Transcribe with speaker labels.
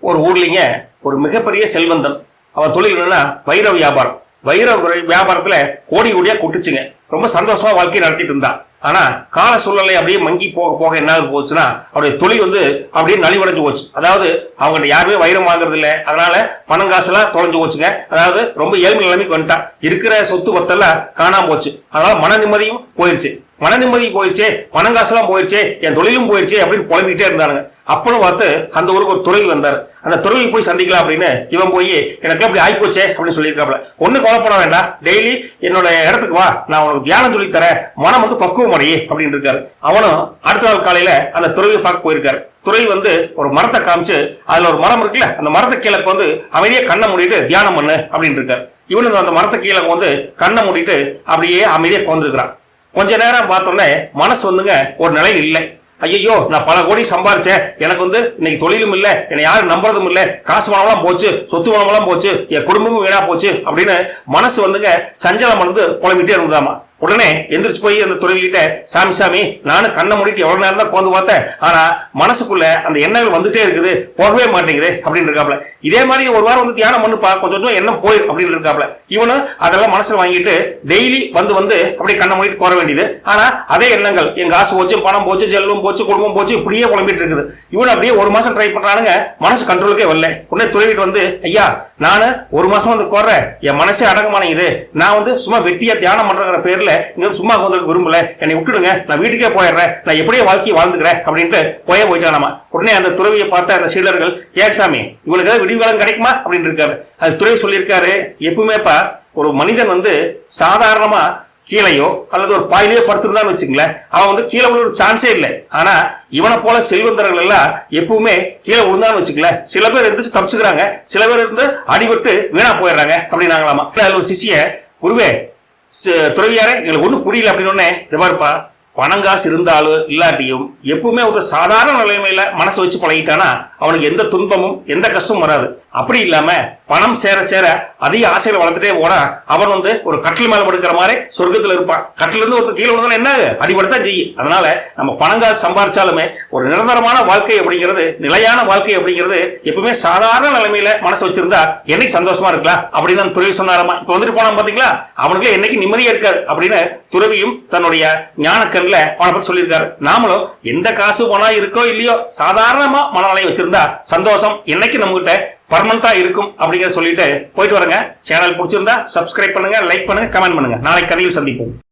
Speaker 1: ஒரு ஊர்லிங்க ஒரு மிகப்பெரிய செல்வந்தன். அவன் தொழில் என்னன்னா வைர வியாபாரம். வைர வியாபாரத்துல கோடி கோடியா கொட்டுச்சுங்க. ரொம்ப சந்தோஷமா வாழ்க்கையை நடத்திட்டு இருந்தான். ஆனா கால சூழ்நிலை அப்படியே மங்கி போக போக என்ன போச்சுன்னா அவருடைய தொழில் அப்படியே நலிவடைஞ்சு போச்சு. அதாவது அவங்க யாருமே வைரம் வாங்குறது இல்லை. அதனால பணம் காசெல்லாம் தொலைஞ்சு போச்சுங்க. அதாவது ரொம்ப ஏழ்மை நிலைமைக்கு வந்துட்டான். இருக்கிற சொத்து பத்தெல்லாம் காணாம போச்சு. அதனால மன நிம்மதியும் போயிருச்சு. மன நிம்மதி போயிடுச்சு, பணம் காசெல்லாம் போயிடுச்சு, என் தொழிலும் போயிடுச்சு அப்படின்னு புலம்பிக்கிட்டே இருந்தானுங்க. அப்பன்னு பார்த்து அந்த ஊருக்கு ஒரு துறவி வந்தார். அந்த துறவி போய் சந்திக்கலாம் அப்படின்னு இவன் போய் எனக்கு அப்படி ஆயிப்போச்சே அப்படின்னு சொல்லியிருக்காப்ல. ஒன்னும் கவலைப்பட வேண்டாம், டெய்லி என்னோட இடத்துக்கு வா, நான் உனக்கு தியானம் சொல்லி தரேன், மனம் பக்குவம் அடையே அப்படின்னு இருக்காரு. அவனும் அடுத்த நாள் காலையில அந்த துறவியை பார்க்க போயிருக்காரு. துறை ஒரு மரத்தை காமிச்சு அதுல ஒரு மரம் இருக்குல்ல, அந்த மரத்தை கீழே அமைதியே கண்ணை மூடிட்டு தியானம் பண்ணு அப்படின்னு இருக்காரு. இவனு அந்த மரத்தை கீழே கண்ணை மூடிட்டு அப்படியே அமைதியே உட்காந்துருக்கிறான். கொஞ்ச நேரம் பார்த்தோன்னே மனசு ஒரு நிலையில் இல்லை. ஐயோ, நான் பல கோடி சம்பாரிச்சேன், எனக்கு இன்னைக்கு தொழிலும் இல்லை, என்னை யாரும் நம்புறதும் இல்லை, காசு பணம்லாம் போச்சு, சொத்து பணம்லாம் போச்சு, என் குடும்பமும் வீணா போச்சு அப்படின்னு மனசு சஞ்சலம் புலம்பிட்டே இருந்ததாமா. உடனே எந்திரிச்சு போய் அந்த துறவிகிட்ட, சாமி சாமி, நானும் கண்ணை மூடிட்டு எவ்வளவு நேரம் தான் கோந்து பார்த்தேன், ஆனா மனசுக்குள்ள அந்த எண்ணங்கள் வந்துட்டே இருக்குது, போகவே மாட்டேங்குது அப்படின்னு இருக்காப்ல. இதே மாதிரி ஒரு வாரம் தியானம் பண்ணுப்பா, கொஞ்சம் கொஞ்சம் எண்ணம் போயிரு அப்படின்னு இருக்காப்ல. இவனும் அதெல்லாம் மனசுல வாங்கிட்டு டெய்லி அப்படியே கண்ணை மூடிட்டு கோர வேண்டியது. ஆனா அதே எண்ணங்கள், என் காசு போச்சு, பணம் போச்சு, செல்வம் போச்சு, குடும்பம் போச்சு, இப்படியே புலம்பிட்டு இருக்குது. இவனு அப்படியே ஒரு மாசம் ட்ரை பண்றானுங்க, மனசு கண்ட்ரோலுக்கே வரல. உடனே துறவிட்டு ஐயா, நானு ஒரு மாசம் கோர்றேன், என் மனசே அடங்கமானது, நான் சும்மா வெட்டியா தியானம் பண்றங்கிற பேர்ல இங்க சும்மா விரும்பல, என்னை விட்டுடுங்க, நான் வீட்டுக்கே போயிடுறேன், நான் எப்படியே வாழ்க்கையை வாழ்ந்துக்கிறேன் அப்படின்ட்டு போயிட்டானாமா. உடனே அந்த துறவியை பார்த்த அந்த சீடர்கள், ஏசாமி, இவனுக்கு ஏதாவது விடிவுகாலம் கிடைக்குமா அப்படின்னு இருக்காரு. அது துறவி சொல்லியிருக்காரு, எப்பவுமேப்பா ஒரு மனிதன் சாதாரணமா கீழையோ அல்லது ஒரு பாயிலையோ படுத்திருந்தான்னு வச்சுங்களேன், அவன் கீழே விழுற சான்ஸே இல்லை. ஆனா இவனை போல செல்வந்தர்கள் எல்லாம் எப்பவுமே கீழே விழுந்தான்னு வச்சுக்கல, சில பேர் இருந்துச்சு தப்பிச்சுக்கிறாங்க, சில பேர் அடிபட்டு வீணா போயிடுறாங்க அப்படின்னாங்களாமா. ஒரு சிஷிய, குருவே, துறவியாரே, எங்களுக்கு ஒன்றும் புரியல அப்படின்னு பாருப்பா, பணங்காசு இருந்தாலும் இல்லாட்டியும் எப்பவுமே ஒரு சாதாரண நிலைமையில மனசை வச்சு பழகிட்டானா அவனுக்கு எந்த துன்பமும் எந்த கஷ்டமும் வராது. அப்படி இல்லாம பணம் சேர சேர அதிக ஆசைகளை வளர்த்துட்டே போனா அவன் ஒரு கட்டில் மேல படுக்கிற மாதிரி சொர்க்கத்துல இருப்பான். கட்டில இருந்து ஒருத்தர் கீழே விழுந்தா என்ன அடிபடத்தான் செய்யும். அதனால நம்ம பணங்காசு சம்பாரிச்சாலுமே ஒரு நிரந்தரமான வாழ்க்கை அப்படிங்கிறது, நிலையான வாழ்க்கை அப்படிங்கிறது எப்பவுமே சாதாரண நிலைமையில மனசு வச்சிருந்தா என்னைக்கு சந்தோஷமா இருக்கலாம் அப்படின்னு அந்த துறவி சொன்னாராமா. இப்ப போனா பாத்தீங்களா, அவனுக்கு என்னைக்கு நிம்மதியா இருக்காரு அப்படின்னு துறவியும் தன்னுடைய ஞானக்கண்ல அவனை பத்தி சொல்லியிருக்காரு. நாமளும் எந்த காசு பணம் இருக்கோ இல்லையோ சாதாரணமா மனநிலை வச்சிருந்தா சந்தோஷம் என்னைக்கு நம்ம கிட்ட பர்மனண்டா இருக்கும் அப்படிங்கிற சொல்லிட்டு போயிட்டு வரங்க. சேனல் பிடிச்சிருந்தா சப்ஸ்கிரைப் பண்ணுங்க, லைக் பண்ணுங்க, கமெண்ட் பண்ணுங்க. நாளைக்கு கதையில் சந்திப்போம்.